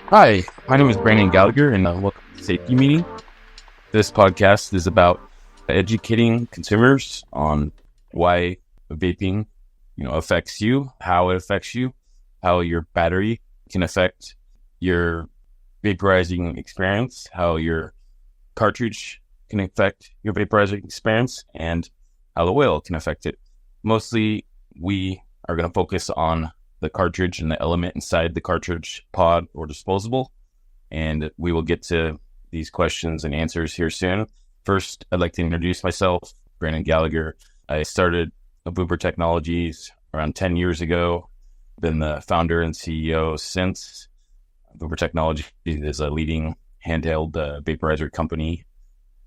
Hi, my name is Brandon Gallagher, and welcome to Safety Meeting. This podcast is about educating consumers on why vaping, affects you, how it affects you, how your battery can affect your vaporizing experience, how your cartridge can affect your vaporizing experience, and how the oil can affect it. Mostly, we are going to focus on the cartridge and the element inside the cartridge pod or disposable. And we will get to these questions and answers here soon. First, I'd like to introduce myself, Brandon Gallagher. I started Vuber Technologies around 10 years ago. Been the founder and CEO since. Vuber Technologies is a leading handheld vaporizer company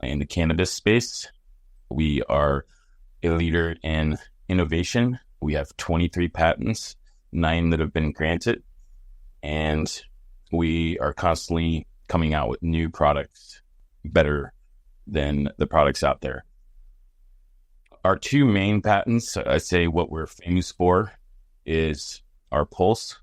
in the cannabis space. We are a leader in innovation. We have 23 patents, 9 that have been granted, and we are constantly coming out with new products better than the products out there. Our 2 main patents, I say what we're famous for, is our Pulse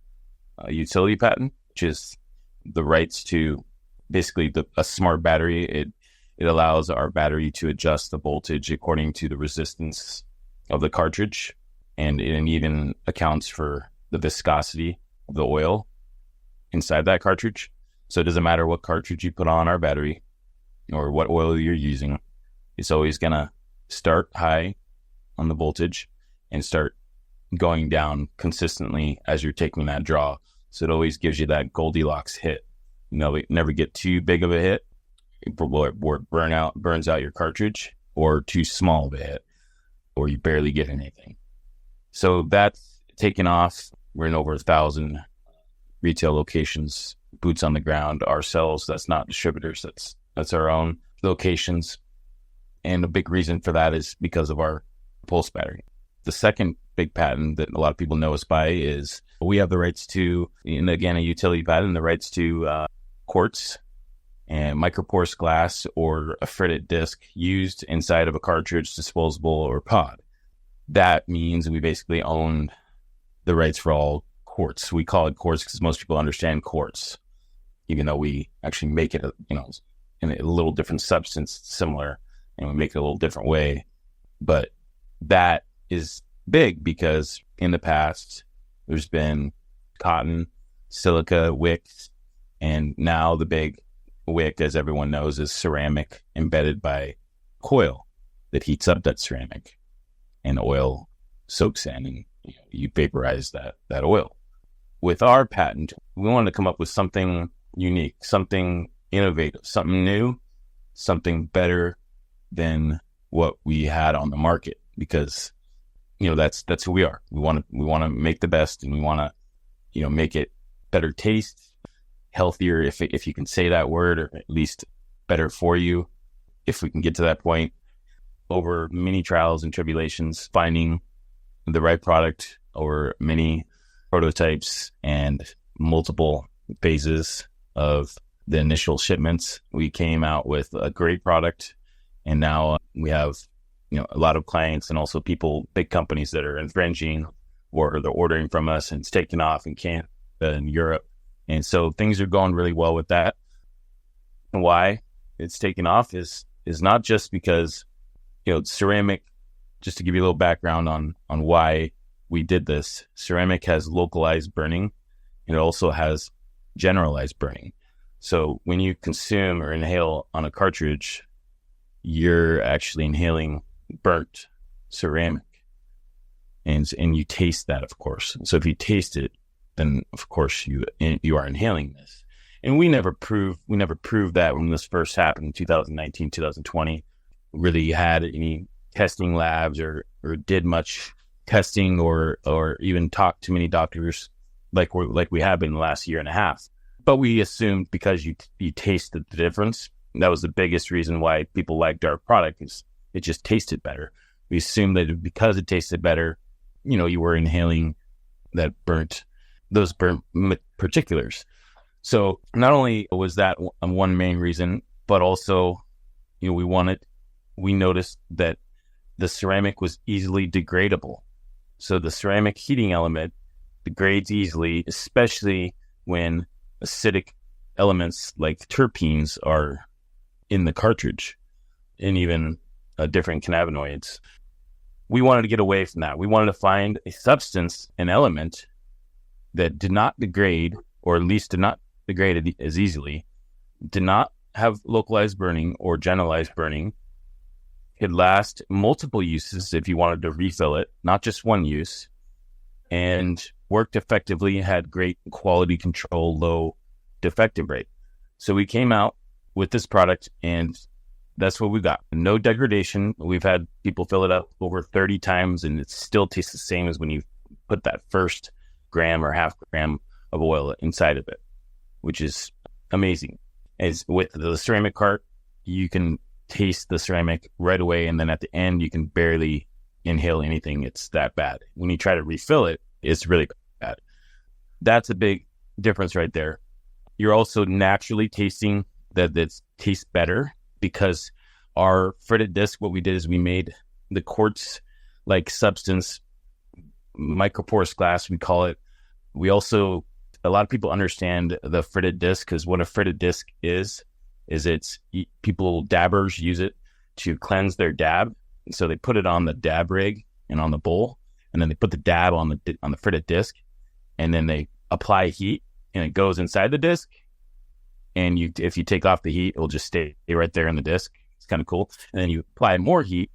utility patent, which is the rights to basically a smart battery. It allows our battery to adjust the voltage according to the resistance of the cartridge, and it even accounts for the viscosity of the oil inside that cartridge. So it doesn't matter what cartridge you put on our battery or what oil you're using. It's always going to start high on the voltage and start going down consistently as you're taking that draw. So it always gives you that Goldilocks hit. It never get too big of a hit where it burns out your cartridge, or too small of a hit or you barely get anything. So that's taken off. We're in over 1,000 retail locations, boots on the ground ourselves. That's not distributors. That's our own locations. And a big reason for that is because of our Pulse battery. The second big patent that a lot of people know us by is we have the rights to, and again, a utility patent, the rights to Quartz and microporous glass or a fritted disc used inside of a cartridge, disposable, or pod. That means we basically own the rights for all quartz. We call it quartz because most people understand quartz, even though we actually make it, in a little different substance, similar, and we make it a little different way. But that is big because in the past, there's been cotton, silica, wicks, and now the big wick, as everyone knows, is ceramic embedded by coil that heats up that ceramic, and oil soaks in, and you vaporize that oil. With our patent, we wanted to come up with something unique, something innovative, something new, something better than what we had on the market, because that's who we are. We want to make the best, and we want to make it better taste, healthier, if you can say that word, or at least better for you, if we can get to that point. Over many trials and tribulations, finding the right product over many prototypes and multiple phases of the initial shipments, we came out with a great product. And now we have, a lot of clients and also people, big companies that are infringing, or they're ordering from us, and it's taken off in Canada and Europe. And so things are going really well with that. And why it's taken off is not just because, ceramic, just to give you a little background on why we did this. Ceramic has localized burning, and it also has generalized burning. So when you consume or inhale on a cartridge, you're actually inhaling burnt ceramic, and you taste that, of course. So if you taste it, then of course you are inhaling this. And we never proved that when this first happened in 2019, 2020. Really had any testing labs or did much testing or even talked to many doctors like we have been the last year and a half. But we assumed because you tasted the difference, that was the biggest reason why people liked our product, is it just tasted better. We assumed that because it tasted better, you were inhaling those burnt particulars. So not only was that one main reason, but also, we noticed that the ceramic was easily degradable. So the ceramic heating element degrades easily, especially when acidic elements like terpenes are in the cartridge and even different cannabinoids. We wanted to get away from that. We wanted to find a substance, an element that did not degrade, or at least did not degrade as easily, did not have localized burning or generalized burning, could last multiple uses if you wanted to refill it, not just one use, and worked effectively, had great quality control, low defective rate. So we came out with this product, and that's what we got. No degradation. We've had people fill it up over 30 times, and it still tastes the same as when you put that first gram or half gram of oil inside of it, which is amazing. As with the ceramic cart, you can taste the ceramic right away, and then at the end, you can barely inhale anything. It's that bad. When you try to refill it, it's really bad. That's a big difference right there. You're also naturally tasting that it tastes better, because our fritted disc, what we did is we made the quartz-like substance, microporous glass, we call it. We also, a lot of people understand the fritted disc, because what a fritted disc is it's people, dabbers use it to cleanse their dab. And so they put it on the dab rig and on the bowl, and then they put the dab on the fritted disc, and then they apply heat, and it goes inside the disc. And if you take off the heat, it'll just stay right there in the disc. It's kind of cool. And then you apply more heat,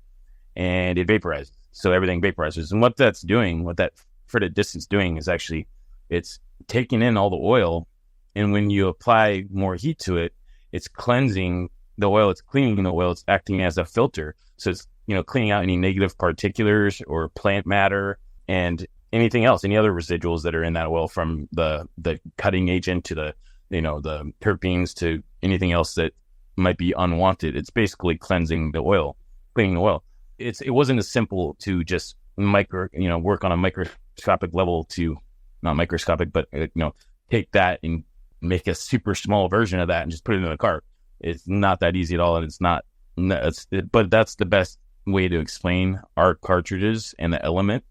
and it vaporizes. So everything vaporizes. And what that's doing, what that fritted disc is doing, is actually it's taking in all the oil. And when you apply more heat to it, it's cleansing the oil. It's cleaning the oil. It's acting as a filter. So it's cleaning out any negative particulars or plant matter and anything else, any other residuals that are in that oil, from the cutting agent to the terpenes to anything else that might be unwanted. It's basically cleansing the oil, cleaning the oil. It wasn't as simple to just work on a microscopic level to, not microscopic, but take that and make a super small version of that and just put it in a cart. It's not that easy at all, and but that's the best way to explain our cartridges, and the element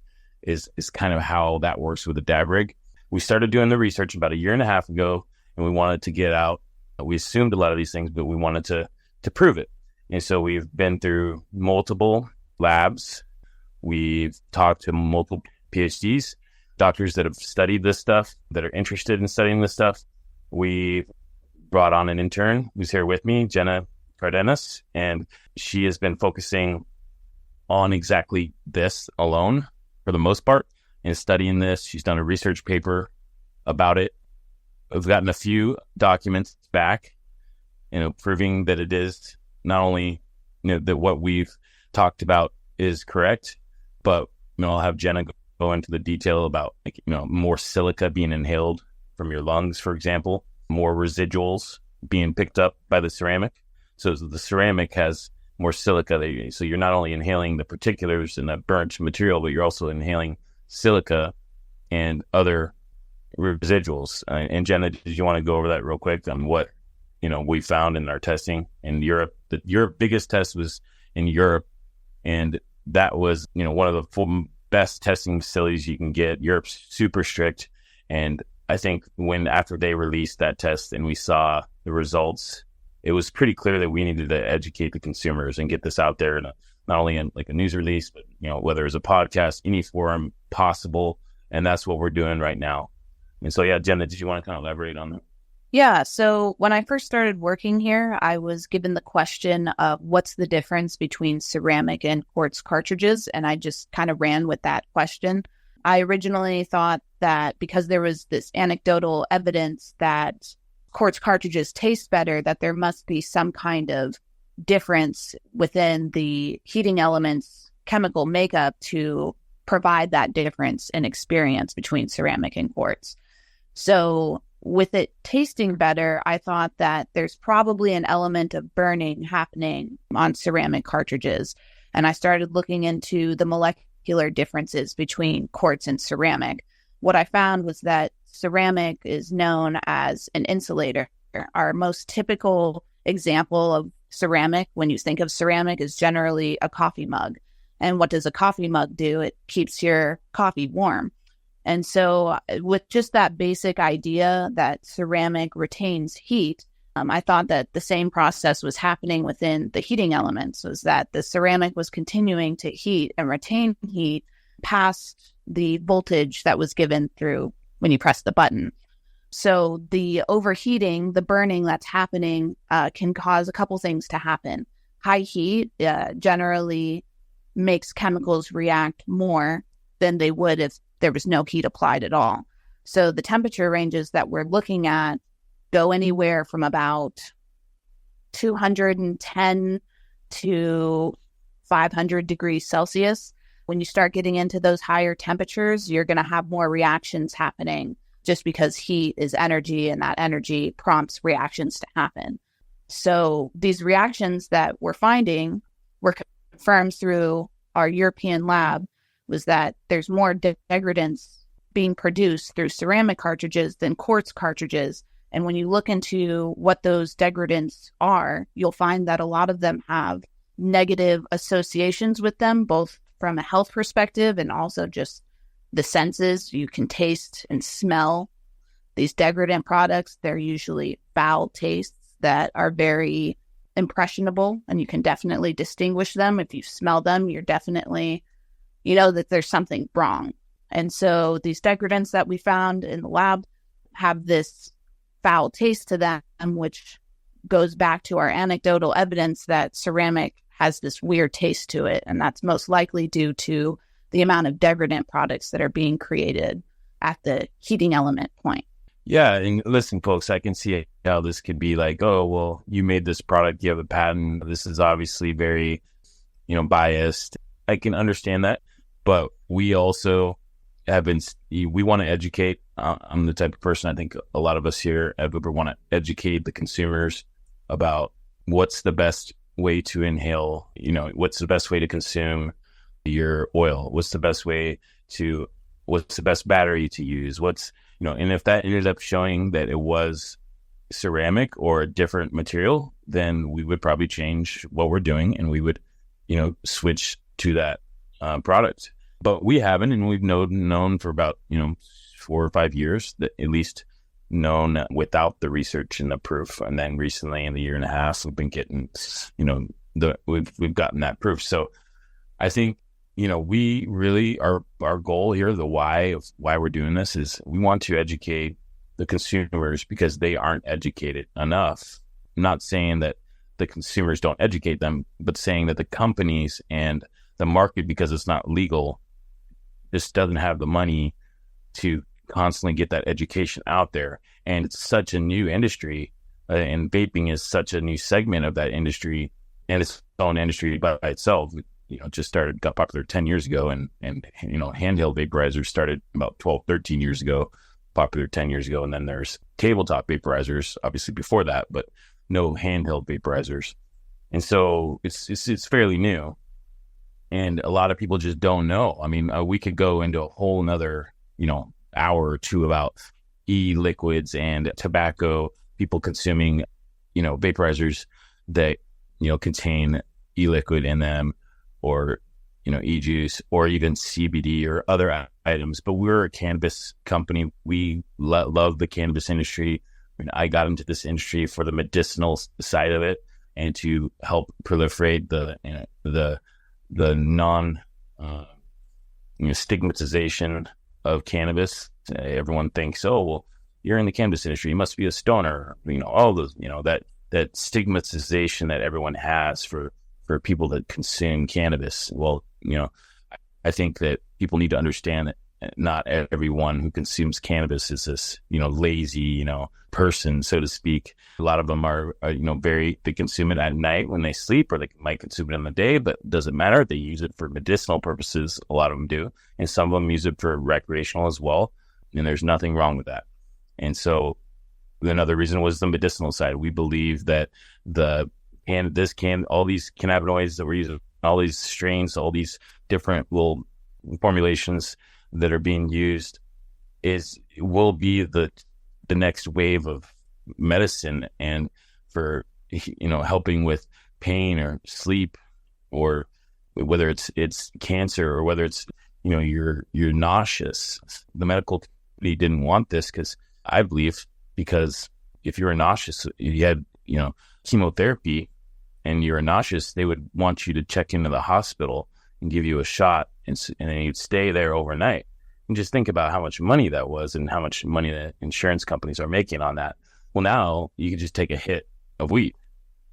is kind of how that works with the dab rig. We started doing the research about 1.5 years ago, and we wanted to get out. We assumed a lot of these things, but we wanted to prove it. And so we've been through multiple labs. We've talked to multiple PhDs, doctors that have studied this stuff, that are interested in studying this stuff. We brought on an intern who's here with me, Jenna Cardenas, and she has been focusing on exactly this alone for the most part and studying this. She's done a research paper about it. We've gotten a few documents back, proving that it is not only, that what we've talked about is correct, but, I'll have Jenna go into the detail about, more silica being inhaled from your lungs, for example, more residuals being picked up by the ceramic. So the ceramic has more silica. So you're not only inhaling the particulars and the burnt material, but you're also inhaling silica and other residuals. And Jenna, did you want to go over that real quick on what we found in our testing in Europe? The Europe biggest test was in Europe, and that was one of the best testing facilities you can get. Europe's super strict, and I think after they released that test and we saw the results, it was pretty clear that we needed to educate the consumers and get this out there, not only in like a news release, but whether it's a podcast, any forum possible, and that's what we're doing right now. And so, yeah, Jenna, did you want to kind of elaborate on that? Yeah. So when I first started working here, I was given the question of what's the difference between ceramic and quartz cartridges. And I just kind of ran with that question. I originally thought that because there was this anecdotal evidence that quartz cartridges taste better, that there must be some kind of difference within the heating elements chemical makeup to provide that difference in experience between ceramic and quartz. So with it tasting better, I thought that there's probably an element of burning happening on ceramic cartridges. And I started looking into the molecular differences between quartz and ceramic. What I found was that ceramic is known as an insulator. Our most typical example of ceramic, when you think of ceramic, is generally a coffee mug. And what does a coffee mug do? It keeps your coffee warm. And so, with just that basic idea that ceramic retains heat, I thought that the same process was happening within the heating elements, was that the ceramic was continuing to heat and retain heat past the voltage that was given through when you press the button. So the overheating, the burning that's happening can cause a couple things to happen. High heat generally makes chemicals react more than they would if there was no heat applied at all. So the temperature ranges that we're looking at go anywhere from about 210 to 500 degrees Celsius. When you start getting into those higher temperatures, you're going to have more reactions happening just because heat is energy and that energy prompts reactions to happen. So these reactions that we're finding were confirmed through our European lab was that there's more degradants being produced through ceramic cartridges than quartz cartridges. And when you look into what those degradants are, you'll find that a lot of them have negative associations with them, both from a health perspective and also just the senses. You can taste and smell these degradant products. They're usually foul tastes that are very impressionable, and you can definitely distinguish them. If you smell them, you're definitely, you know that there's something wrong. And so these degradants that we found in the lab have this foul taste to them, which goes back to our anecdotal evidence that ceramic has this weird taste to it. And that's most likely due to the amount of degradant products that are being created at the heating element point. Yeah. And listen, folks, I can see how this could be like, oh, well, you made this product, you have a patent. This is obviously very, biased. I can understand that. But we also we want to educate. I'm the type of person, I think a lot of us here at Vuber want to educate the consumers about what's the best way to inhale, what's the best way to consume your oil, what's the best battery to use, and if that ended up showing that it was ceramic or a different material, then we would probably change what we're doing and we would, switch to that product. But we haven't, and we've known for about, 4 or 5 years, that at least known without the research and the proof. And then recently in the year and a half, we've been getting, we've gotten that proof. So I think, we really our goal here, the why of why we're doing this is we want to educate the consumers because they aren't educated enough. I'm not saying that the consumers don't educate them, but saying that the companies and the market, because it's not legal, just doesn't have the money to constantly get that education out there. And it's such a new industry, and vaping is such a new segment of that industry, and its own industry by itself. Got popular 10 years ago, and handheld vaporizers started about 12, 13 years ago, popular 10 years ago. And then there's tabletop vaporizers, obviously before that, but no handheld vaporizers. And so it's fairly new. And a lot of people just don't know. I mean, we could go into a whole nother, hour or two about e-liquids and tobacco, people consuming, vaporizers that, contain e-liquid in them, or, e-juice, or even CBD or other items. But we're a cannabis company. We love the cannabis industry. I mean, I got into this industry for the medicinal side of it and to help proliferate the non stigmatization of cannabis. Everyone thinks, oh, well, you're in the cannabis industry, you must be a stoner. All those, that stigmatization that everyone has for people that consume cannabis. Well, I think that people need to understand that not everyone who consumes cannabis is this, lazy, person, so to speak. A lot of them are they consume it at night when they sleep, or they might consume it in the day, but it doesn't matter. They use it for medicinal purposes. A lot of them do. And some of them use it for recreational as well. And there's nothing wrong with that. And so another reason was the medicinal side. We believe that all these cannabinoids that we're using, all these strains, all these different little formulations that are being used will be the next wave of medicine, and for helping with pain or sleep, or whether it's cancer, or whether it's you're nauseous. The medical community didn't want this because if you were nauseous, you had, chemotherapy and you were nauseous, they would want you to check into the hospital and give you a shot, and then you'd stay there overnight. And just think about how much money that was and how much money the insurance companies are making on that. Well, now you can just take a hit of weed.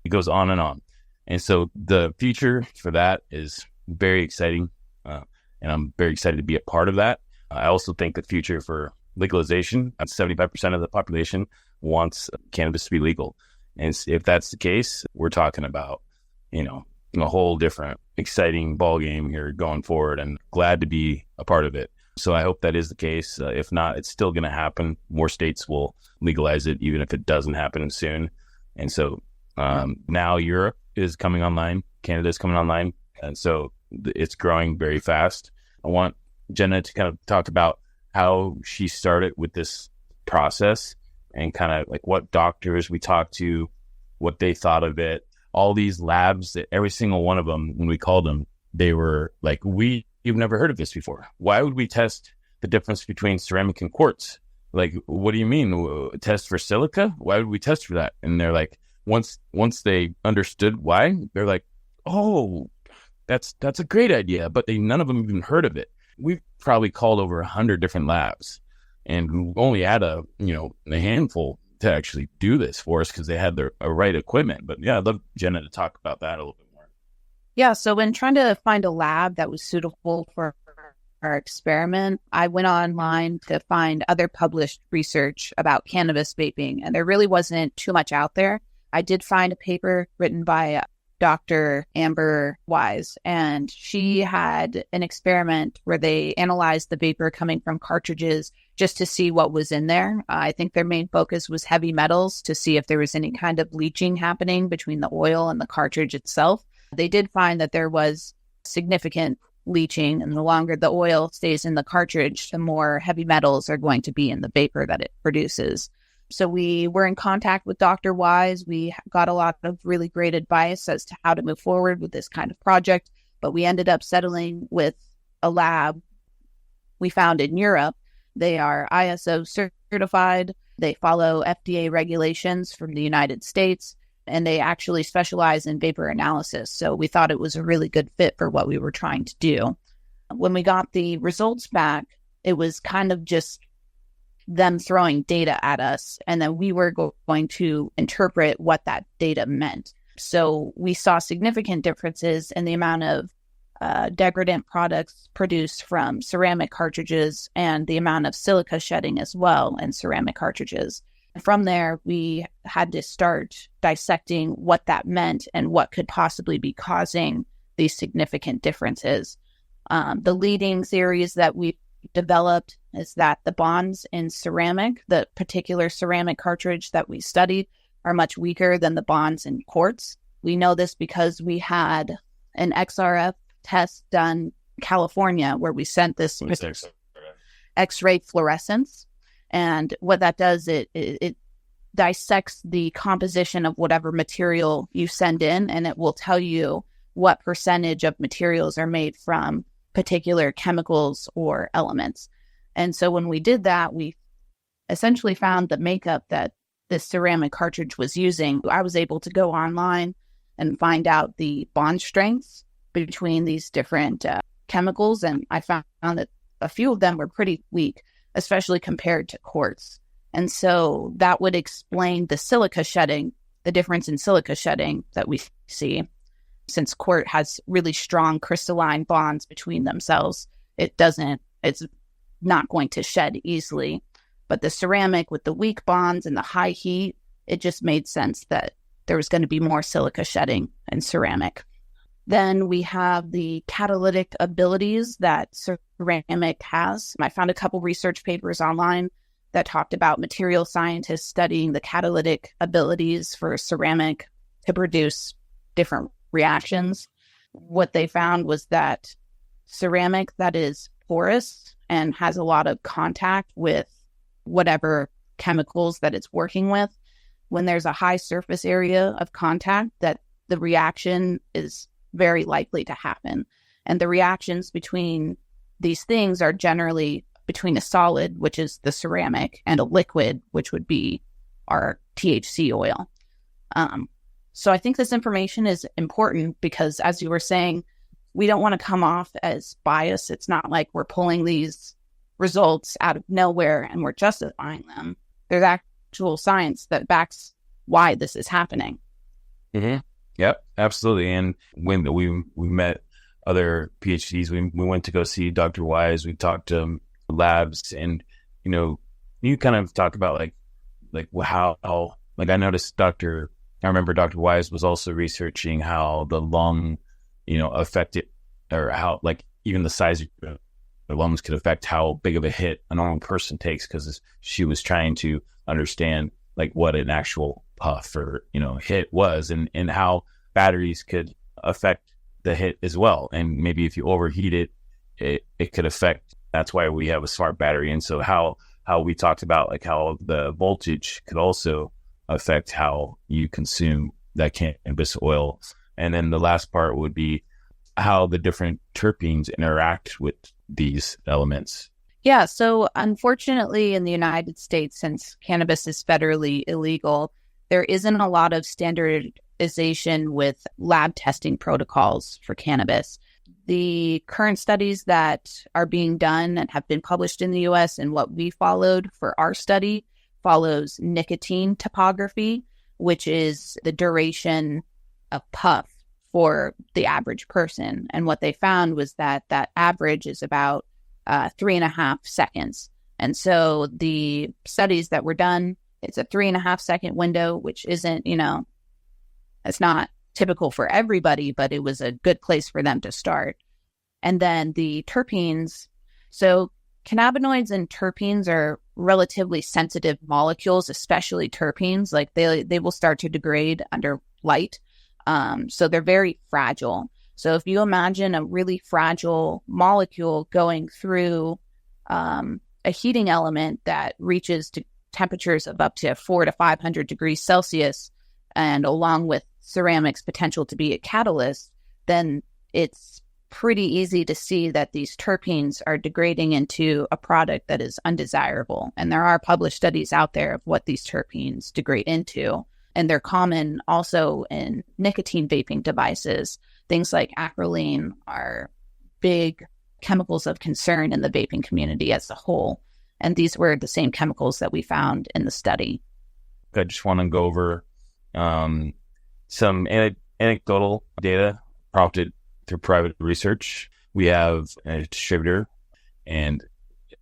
It goes on and on. And so the future for that is very exciting. And I'm very excited to be a part of that. I also think the future for legalization, 75% of the population wants cannabis to be legal. And if that's the case, we're talking about, a whole different exciting ballgame here going forward, and glad to be a part of it. So I hope that is the case. If not, it's still going to happen. More states will legalize it, even if it doesn't happen soon. And so now Europe is coming online, Canada is coming online. And so it's growing very fast. I want Jenna to kind of talk about how she started with this process and kind of like what doctors we talked to, what they thought of it. All these labs, every single one of them, when we called them, they were like, you've never heard of this before. Why would we test the difference between ceramic and quartz? Like, what do you mean? Test for silica? Why would we test for that? And they're like, once they understood why, they're like, oh, that's a great idea. But none of them even heard of it. We've probably called over 100 different labs, and we only had a handful to actually do this for us because they had the right equipment. But yeah, I'd love Jenna to talk about that a little bit more. Yeah, so when trying to find a lab that was suitable for our experiment, I went online to find other published research about cannabis vaping, and there really wasn't too much out there. I did find a paper written by Dr. Amber Wise, and she had an experiment where they analyzed the vapor coming from cartridges just to see what was in there. I think their main focus was heavy metals to see if there was any kind of leaching happening between the oil and the cartridge itself. They did find that there was significant leaching, and the longer the oil stays in the cartridge, the more heavy metals are going to be in the vapor that it produces. So we were in contact with Dr. Wise. We got a lot of really great advice as to how to move forward with this kind of project, but we ended up settling with a lab we found in Europe. They are ISO certified. They follow FDA regulations from the United States, and they actually specialize in vapor analysis. So we thought it was a really good fit for what we were trying to do. When we got the results back, it was kind of just them throwing data at us, and then we were going to interpret what that data meant. So we saw significant differences in the amount of degradant products produced from ceramic cartridges and the amount of silica shedding as well in ceramic cartridges. From there, we had to start dissecting what that meant and what could possibly be causing these significant differences. The leading theories that we developed is that the bonds in ceramic, the particular ceramic cartridge that we studied, are much weaker than the bonds in quartz. We know this because we had an XRF test done in California where we sent this X-ray fluorescence. And what that does, it dissects the composition of whatever material you send in, and it will tell you what percentage of materials are made from particular chemicals or elements. And so when we did that, we essentially found the makeup that this ceramic cartridge was using. I was able to go online and find out the bond strengths between these different chemicals, and I found that a few of them were pretty weak, especially compared to quartz. And so that would explain the silica shedding, the difference in silica shedding that we see. Since quartz has really strong crystalline bonds between themselves, it's not going to shed easily. But the ceramic with the weak bonds and the high heat, it just made sense that there was going to be more silica shedding in ceramic. Then we have the catalytic abilities that ceramic has. I found a couple research papers online that talked about material scientists studying the catalytic abilities for ceramic to produce different reactions. What they found was that ceramic that is porous and has a lot of contact with whatever chemicals that it's working with, when there's a high surface area of contact, that the reaction is very likely to happen. And the reactions between these things are generally between a solid, which is the ceramic, and a liquid, which would be our THC oil. So I think this information is important because, as you were saying, we don't want to come off as biased. It's not like we're pulling these results out of nowhere and we're justifying them. There's actual science that backs why this is happening. Mm-hmm. Yep, absolutely. And when we met other PhDs, we went to go see Dr. Wise. We talked to labs, and you kind of talk about like how I noticed I remember Dr. Wise was also researching how the lung, affected, or how like even the size of the lungs could affect how big of a hit a normal person takes, because she was trying to understand like what an actual puff or hit was, and how batteries could affect the hit as well. And maybe if you overheat it could affect. That's why we have a smart battery. And so how we talked about like how the voltage could also affect how you consume that cannabis oil. And then the last part would be how the different terpenes interact with these elements. Yeah, so unfortunately in the United States, since cannabis is federally illegal, there isn't a lot of standardization with lab testing protocols for cannabis. The current studies that are being done and have been published in the US, and what we followed for our study, follows nicotine topography, which is the duration of puff for the average person. And what they found was that average is about 3.5 seconds. And so the studies that were done, it's a 3.5 second window, which isn't, it's not typical for everybody, but it was a good place for them to start. And then the terpenes. So cannabinoids and terpenes are relatively sensitive molecules, especially terpenes. Like they will start to degrade under light. So they're very fragile. So if you imagine a really fragile molecule going through a heating element that reaches to temperatures of up to 400 to 500 degrees Celsius, and along with ceramics potential to be a catalyst, then it's pretty easy to see that these terpenes are degrading into a product that is undesirable. And there are published studies out there of what these terpenes degrade into. And they're common also in nicotine vaping devices. Things like acrolein are big chemicals of concern in the vaping community as a whole. And these were the same chemicals that we found in the study. I just want to go over some anecdotal data prompted through private research. We have a distributor, and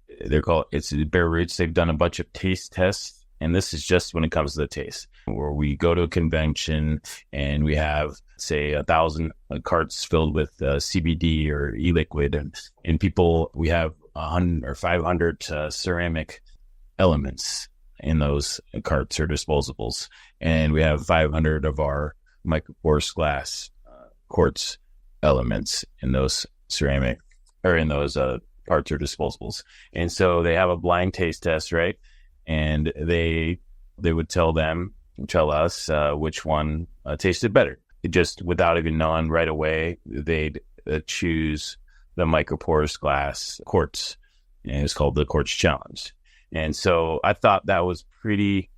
it's Bear Roots. They've done a bunch of taste tests, and this is just when it comes to the taste, where we go to a convention and we have, say, 1,000 carts filled with CBD or e-liquid, and people, we have 100 or 500 ceramic elements in those carts or disposables, and we have 500 of our microporous glass quartz elements in those ceramic or in those parts or disposables. And so they have a blind taste test, right? And they would tell us which one tasted better. Just without even knowing right away, they'd choose the microporous glass quartz, and it's called the Quartz Challenge. And so I thought that was pretty,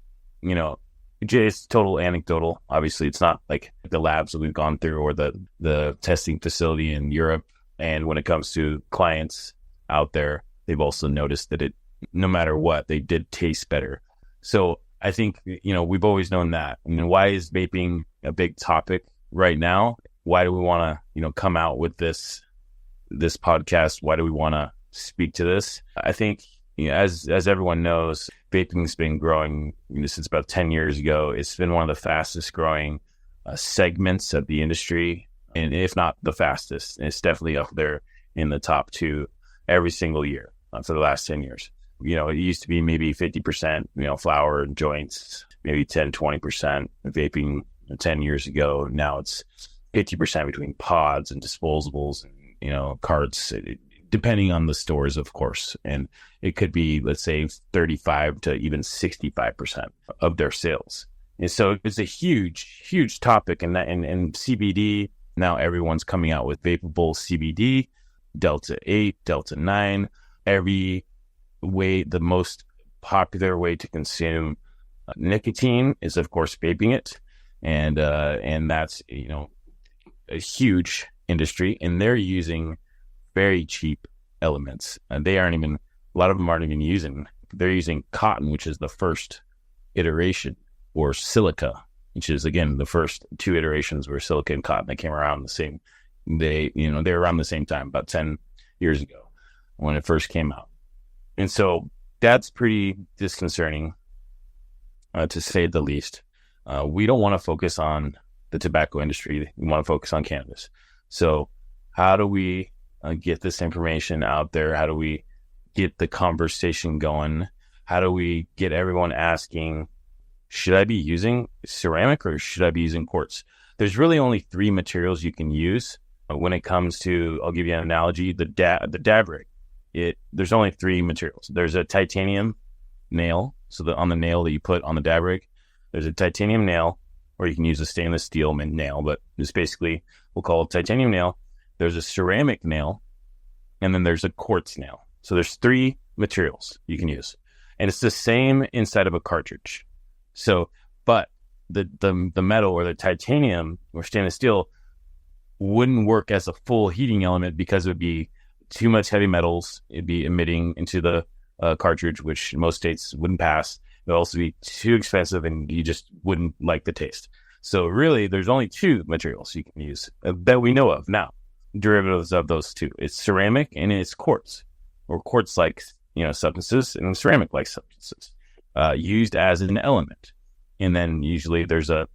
just total anecdotal. Obviously, it's not like the labs that we've gone through or the testing facility in Europe. And when it comes to clients out there, they've also noticed that no matter what, they did taste better. So I think, we've always known that. I mean, why is vaping a big topic right now? Why do we want to, come out with this podcast? Why do we want to speak to this? I think, as everyone knows, vaping's been growing since about 10 years ago. It's been one of the fastest growing segments of the industry, and if not the fastest, it's definitely up there in the top 2 every single year for the last 10 years. It used to be maybe 50%, flower and joints, maybe 10, 20% vaping 10 years ago. Now it's 50% between pods and disposables and, carts, depending on the stores, of course. And it could be, let's say, 35 to even 65% of their sales. And so it's a huge, huge topic. And CBD, now everyone's coming out with vapable CBD. Delta 8, Delta 9, every way. The most popular way to consume nicotine is, of course, vaping it. And that's, a huge industry, and they're using very cheap elements. And a lot of them aren't even they're using cotton, which is the first iteration, or silica, which is, again, the first two iterations were silica and cotton. They came around they were around the same time, about 10 years ago when it first came out. And so that's pretty disconcerting, to say the least. We don't want to focus on the tobacco industry. We want to focus on cannabis. So how do we get this information out there? How do we get the conversation going? How do we get everyone asking, should I be using ceramic or should I be using quartz? There's really only three materials you can use when it comes to, I'll give you an analogy, the dab rig. There's only three materials. There's a titanium nail. So on the nail that you put on the dab rig, there's a titanium nail, or you can use a stainless steel nail, but it's basically, we'll call it titanium nail. There's a ceramic nail, and then there's a quartz nail. So there's three materials you can use, and it's the same inside of a cartridge. So, but the metal, or the titanium or stainless steel, wouldn't work as a full heating element because it would be too much heavy metals. It'd be emitting into the cartridge, which most states wouldn't pass. It would also be too expensive, and you just wouldn't like the taste. So really, there's only two materials you can use that we know of now, derivatives of those two. It's ceramic and it's quartz, or quartz-like substances, and ceramic-like substances used as an element. And then usually there's a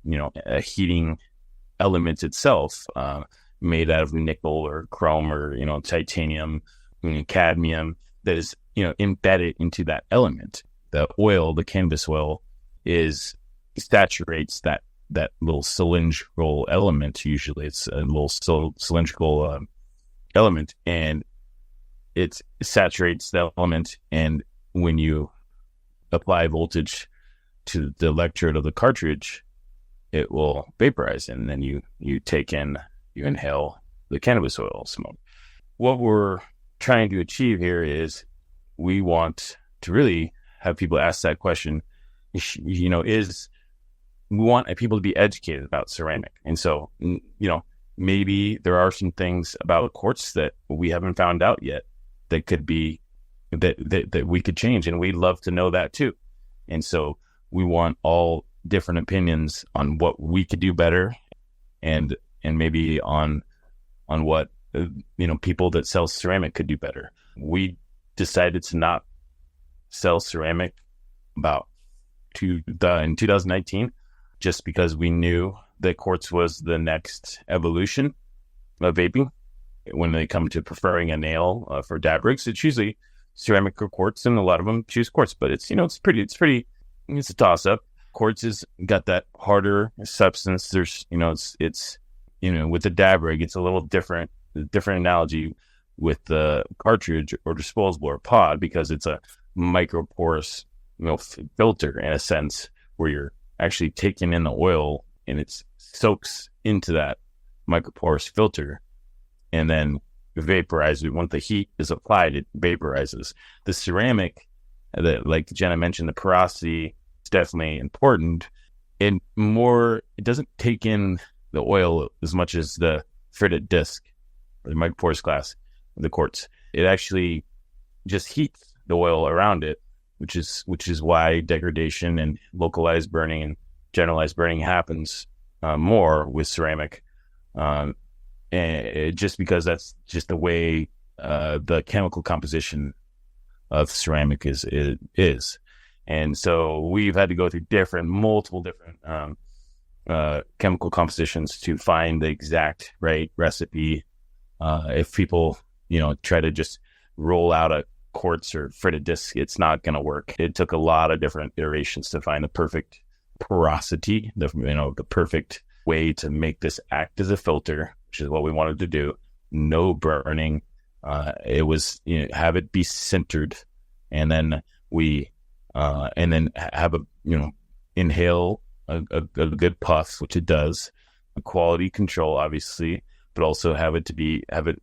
heating element itself made out of nickel or chrome or titanium, cadmium, that is embedded into that element. The oil, the cannabis oil, saturates that little cylindrical element. Usually it's a little cylindrical element, and it saturates the element. And when you apply voltage to the electrode of the cartridge, it will vaporize, and then you inhale the cannabis oil smoke. What we're trying to achieve here is we want to really have people ask that question, we want people to be educated about ceramic. And so, maybe there are some things about quartz that we haven't found out yet that could be, that we could change. And we'd love to know that too. And so we want all different opinions on what we could do better, and maybe on what, people that sell ceramic could do better. We decided to not sell ceramic in 2019, just because we knew that quartz was the next evolution of vaping. When they come to preferring a nail for dab rigs, it's usually ceramic or quartz, and a lot of them choose quartz. But it's a toss up. Quartz has got that harder substance. There's it's with the dab rig, it's a little different analogy with the cartridge or disposable or pod, because it's a microporous filter in a sense, where you're actually taking in the oil and it soaks into that microporous filter and then vaporizes. Once the heat is applied, it vaporizes. The ceramic, like Jenna mentioned, the porosity is definitely important. It doesn't take in the oil as much as the fritted disc or the microporous glass of the quartz. It actually just heats the oil around it, which is why degradation and localized burning and generalized burning happens more with ceramic, and just because that's just the way the chemical composition of ceramic is. And so we've had to go through multiple different chemical compositions to find the exact right recipe. If people try to just roll out a quartz or fritted disc, it's not going to work. It took a lot of different iterations to find the perfect porosity, the perfect way to make this act as a filter, which is what we wanted to do. No burning. It was have it be centered, and then have inhale a good puff, which it does. Quality control, obviously. but also have it,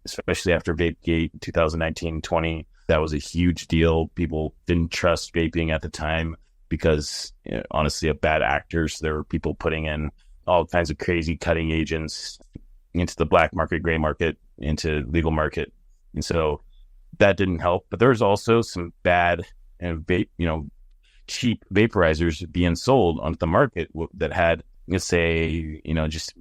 especially after VapeGate 2019-20, that was a huge deal. People didn't trust vaping at the time because, honestly, of bad actors. There were people putting in all kinds of crazy cutting agents into the black market, gray market, into legal market. And so that didn't help. But there's also some bad and cheap vaporizers being sold onto the market that had, let's say, just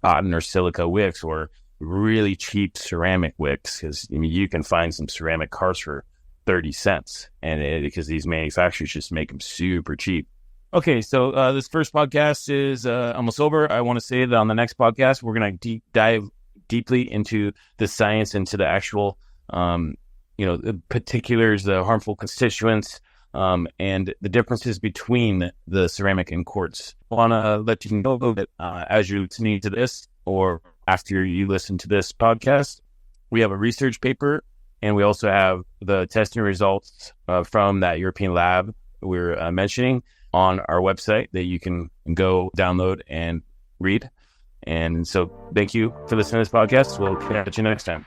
cotton or silica wicks or really cheap ceramic wicks. Because you can find some ceramic cars for 30 cents, and because these manufacturers just make them super cheap. Okay, so this first podcast is almost over. I want to say that on the next podcast, we're going to dive deeply into the science, into the actual, the particulars, the harmful constituents, and the differences between the ceramic and quartz. I want to let you know that as you're listening to this, or after you listen to this podcast, we have a research paper, and we also have the testing results from that European lab we're mentioning on our website that you can go download and read. And so thank you for listening to this podcast. We'll catch you next time.